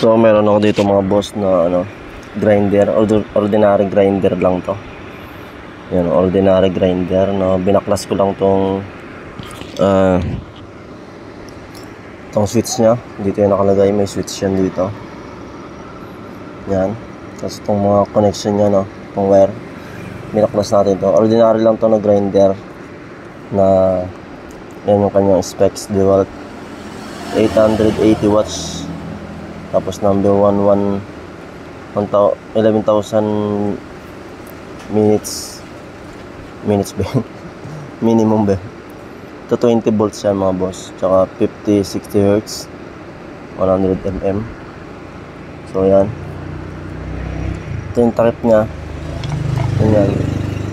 So meron ako dito mga boss na grinder, ordinary grinder lang to. Yan, ordinary grinder na binaklas ko lang tong switch nya. Dito yung nakalagay, may switch yan dito. Yan. Tapos itong mga connection nya, itong wire, binaklas natin to. Ordinary lang to na grinder na yan yung kanyang specs. DeWalt 880 watts. Tapos number 11,000 minutes ba? Minimum ba? Ito 20 volts yan mga boss. Tsaka 50-60 Hz 100 mm. So yan. Ito yung takip nya. Yan.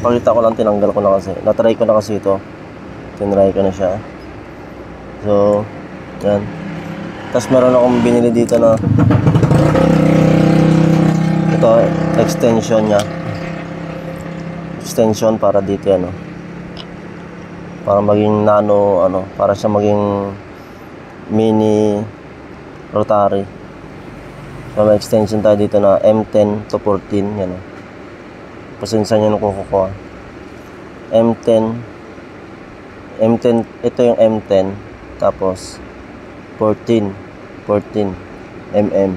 Pakita ko lang, tinanggal ko na kasi. Natry ko na kasi ito. Tinry ko na siya. So yan. Tapos meron akong binili dito na ito, extension nya. Extension para dito yan, para maging nano, para siya maging mini rotary. So may extension tayo dito na M10 to 14 yan. Pasensya nyo nung kukuha. M10, ito yung M10, tapos 14 mm,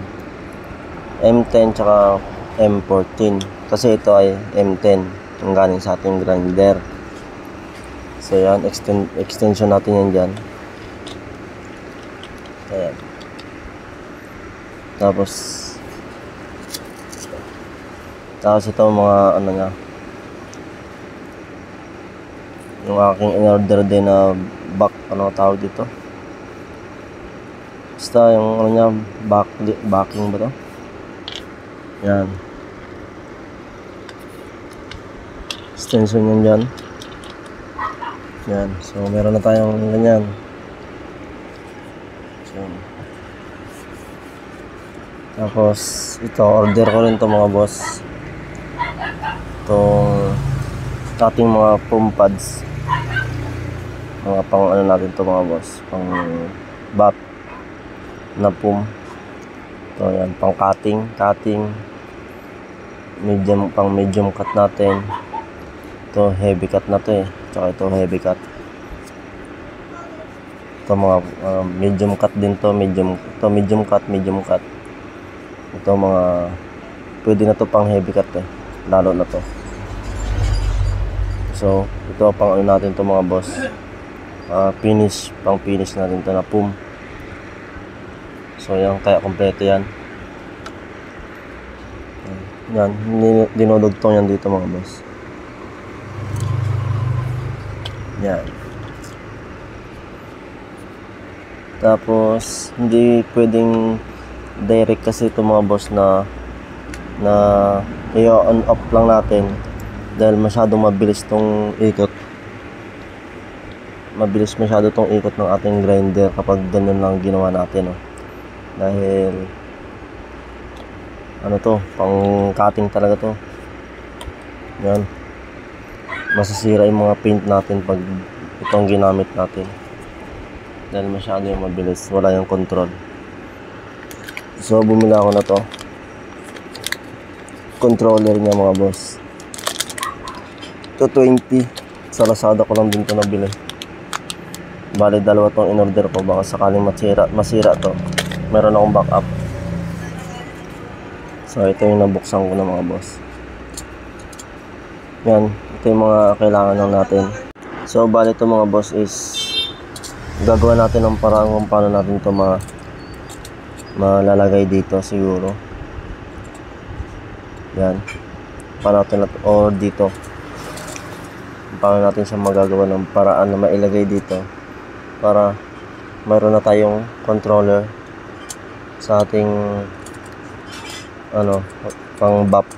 M10 tsaka M14, kasi ito ay M10 ang galing sa ating grinder. So yan, extension natin yan dyan. Ayan. Tapos ito mga nya, yung aking in-order din na tawag dito, basta yung nya, backing ba to? Yan, extension yan dyan. Yan, so meron na tayong ganyan. So, tapos ito, order ko rin to mga boss, itong ating mga foam pads, mga pang natin to mga boss, pang BAP na foam. So yan, pang cutting, medium cut natin. Ito heavy cut na to tsaka ito heavy cut. Ito mga medium cut din to, medium cut. Ito mga pwede na to pang heavy cut lalo na to. So ito pang natin to mga boss, pang finish natin to na foam. So yan, kaya kompleto yan. Yan, dinodugtong yan dito mga boss. Yan. Tapos hindi pwedeng direct kasi ito mga boss na i-on off lang natin, dahil masyadong mabilis tong ikot. Mabilis masyado tong ikot ng ating grinder kapag ganun lang ginawa natin, dahil pang cutting talaga to. Yan, masisira yung mga paint natin pag itong ginamit natin, dahil masyado yung mabilis, wala yung control. So bumili ako na to controller niya mga boss. Ito 20, sa Lazada ko lang din to nabili. Bali dalawa tong in order ko, baka sakaling masira to, meron akong backup. So ito yung nabuksan ko na mga boss. Yan, ito yung mga kailangan lang natin. So bali ito mga boss is gagawa natin ng parang kung paano natin ito malalagay dito siguro. Yan, paano natin or dito, paano natin siya magagawa ng paraan na mailagay dito para mayroon na tayong controller sa ating pang BAP.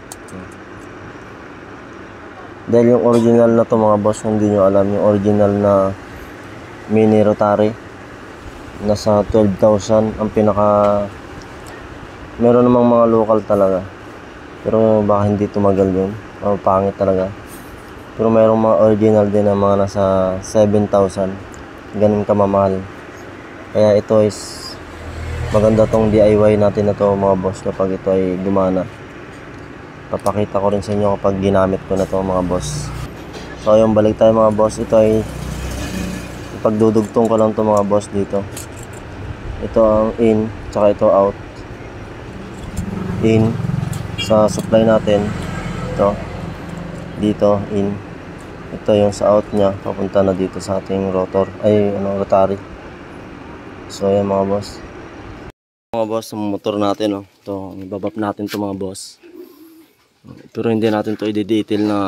Dahil yung original na to mga boss, kung hindi nyo alam, yung original na mini rotary nasa 12,000 ang pinaka. Meron namang mga local talaga, pero baka hindi tumagal yun, pangit talaga. Pero mayroong mga original din na mga nasa 7,000, ganun kamamahal. Kaya ito is Maganda tong DIY natin na to mga boss kapag ito ay gumana. Papakita ko rin sa inyo kapag ginamit ko na to mga boss. So yung balik tayo mga boss, ito ay ipagdudugtong ko lang to mga boss dito. Ito ang in, tsaka ito out. In sa supply natin, ito dito in. Ito yung sa out nya, papunta na dito sa ating rotor, ay rotary. So ayan mga boss. Mga boss, yung motor natin, ito, ibabap natin to mga boss. Pero hindi natin to i-detail na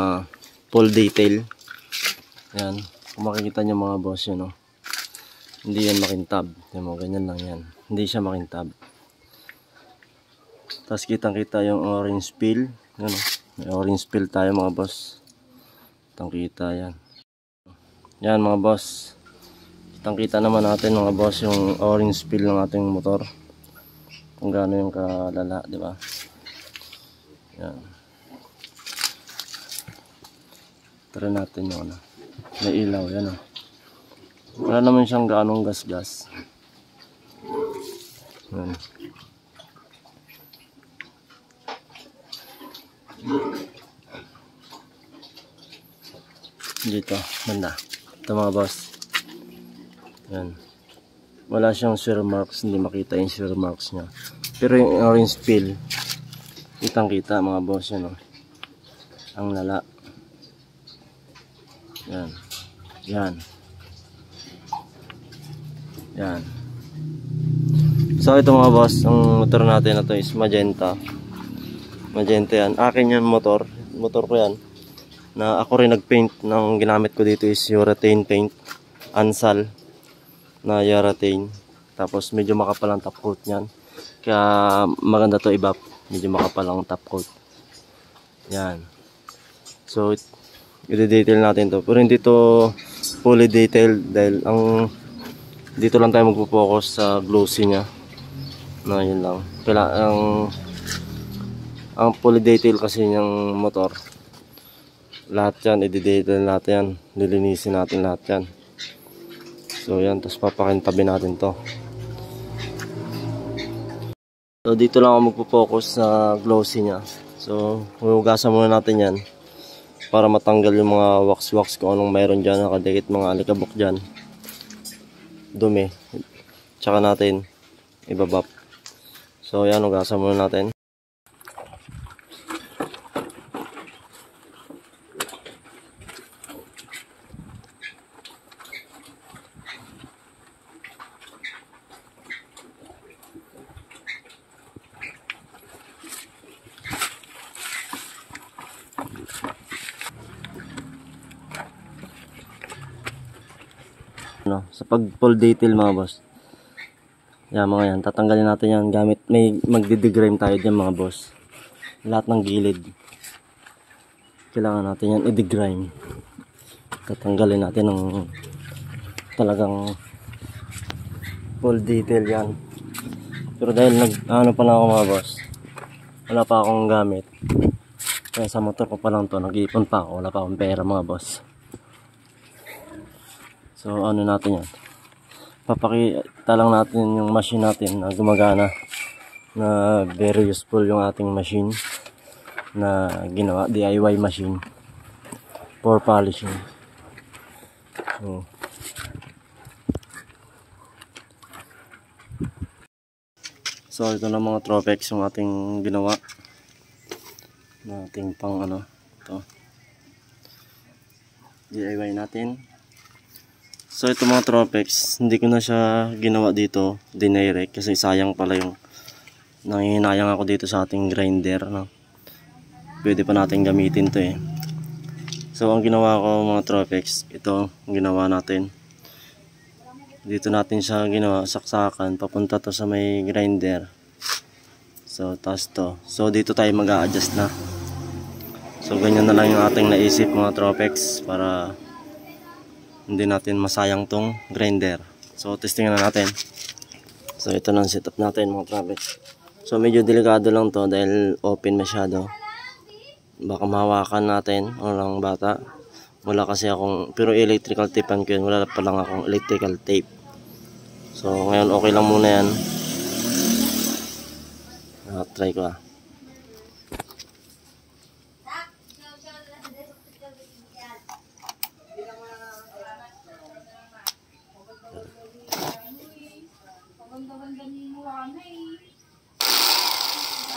full detail. Ayan, kung makikita nyo mga boss yun, hindi yan makintab. Yan mo, ganyan lang yan. Hindi siya makintab. Tapos kitang kita yung orange peel. Yan, may orange peel tayo mga boss. Kitang kita yan. Yan mga boss. Kitang kita naman natin mga boss yung orange peel ng ating motor. Kung gaano yung kalala, di ba? Yan. Tara natin yung may ilaw, yan wala naman siyang gaanong gas-gas. Yan. Dito, banda. Ito mga boss. Yan. Wala siyang shear marks, hindi makita yung shear marks niya. Pero yung orange peel, kitang kita mga boss yan ang lala. Yan. Yan. Yan. So ito mga boss, ang motor natin na to is magenta. Magenta yan. Akin yan motor. Motor ko yan. Na ako rin nagpaint. Ng ginamit ko dito is urethane paint. Ansal na urethane. Tapos medyo makapal ang top coat niyan. Kaya maganda to ibap. Medyo makapal ang top coat. Yan. So i-detail natin to. Pero hindi to fully detailed dahil dito lang tayo magpo-focus sa glossy niya. Na yun lang. Ang fully detail kasi ng motor. Lahat yan i-detail natin yan. Lilinisin natin lahat yan. So yan, tapos papakintabi natin to. So dito lang ako magpo-focus sa glossy niya. So hugasan muna natin yan para matanggal yung mga wax kung anong mayroon dyan, nakadikit mga alikabok dyan, dumi. Tsaka natin ibabap. So yan, hugasan muna natin. Sa pag full detail mga boss, yan mga yan, tatanggalin natin yan gamit, may magdidigrime tayo dyan mga boss. Lahat ng gilid kailangan natin yan i-degrime. Tatanggalin natin ng talagang full detail yan. Pero dahil ano pa lang ako mga boss, wala pa akong gamit, kaya sa motor ko pa lang to, nag-iipon pa ako, wala pa akong pera mga boss. So ano natin yan, papakita lang natin yung machine natin na gumagana, na very useful yung ating machine na ginawa, DIY machine for polishing. So ito na mga Tropex yung ating ginawa na ating pang ito DIY natin. So ito mga Tropex, hindi ko na siya ginawa dito dinirect kasi sayang pala yung nangihinayang ako dito sa ating grinder, pwede pa natin gamitin to So ang ginawa ko mga Tropex, ito ang ginawa natin. Dito natin siya ginawa, saksakan, papunta to sa may grinder. So taas to. So dito tayo mag-a-adjust na. So ganyan na lang yung ating naisip mga Tropex para hindi natin masayang tong grinder. So testing na natin. So ito na ang setup natin mga Tropex. So medyo delikado lang to dahil open masyado. Baka mahawakan natin o lang bata. Wala kasi akong, pero electrical tape ko yun. Wala pa lang akong electrical tape. So ngayon okay lang muna yan. Try ko ah.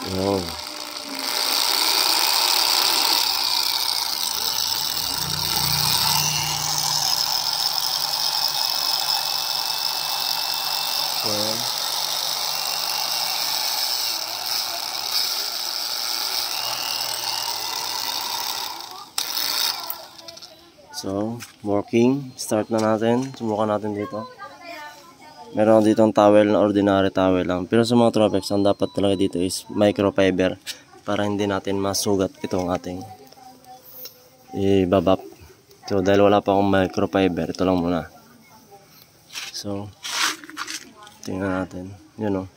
Yun. So, working. Start na natin. Subukan natin dito. Meron dito ang towel na ordinary towel lang. Pero sa mga Tropex, ang dapat talaga dito is microfiber para hindi natin masugat itong ating ibabap. So, dahil wala pa akong microfiber, ito lang muna. So, tingnan natin. Yun o.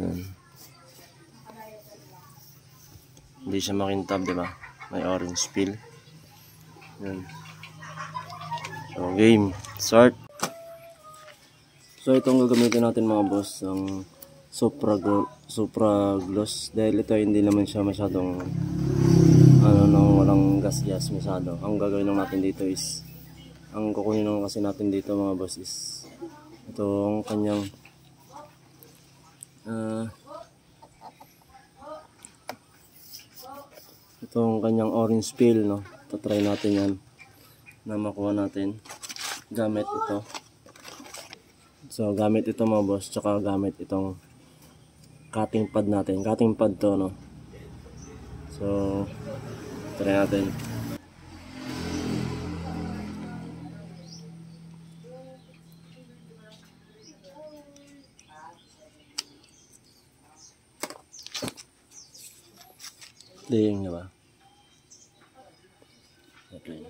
Yan. Hindi siya makintab, diba? May orange peel. Yan. So, game. Start. So, itong gagamitin natin mga boss, ang Supra Gloss. Dahil ito hindi naman siya masyadong walang gas-gas masyado. Ang gagawin lang natin dito is, ang kukunin lang kasi natin dito mga boss is, itong kanyang itong kanyang orange peel, no? Tatry natin yan na makuha natin gamit ito. So gamit ito mga boss, tsaka gamit itong cutting pad natin. Cutting pad to, no? So try natin. Ding, diba? Okay.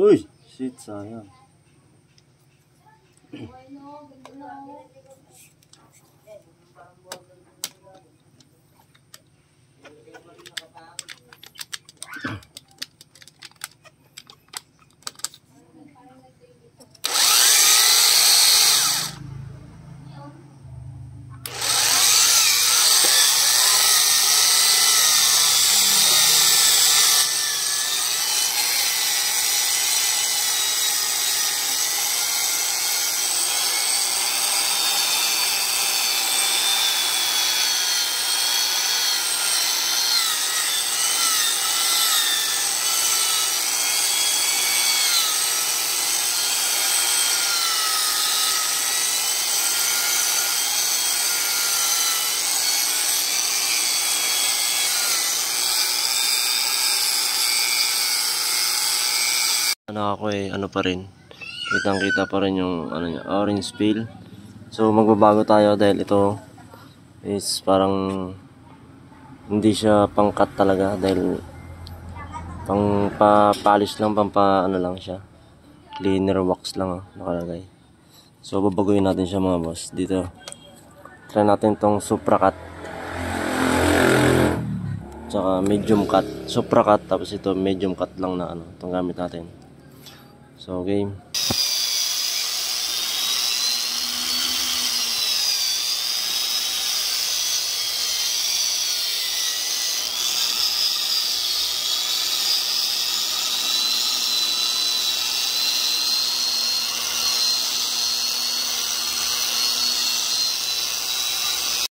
Uy! Shit, sayang. Ako ano pa rin, kitang kita pa rin yung niya, orange peel. So magbabago tayo dahil ito is parang hindi siya pang-cut talaga, dahil Pang papalis lang, ano lang siya. Cleaner wax lang nakalagay. So babaguhin natin siya mga boss. Dito. Try natin tong Supra Cut. Tsaka medium cut. Supra Cut tapos ito medium cut lang na itong gamit natin. So game.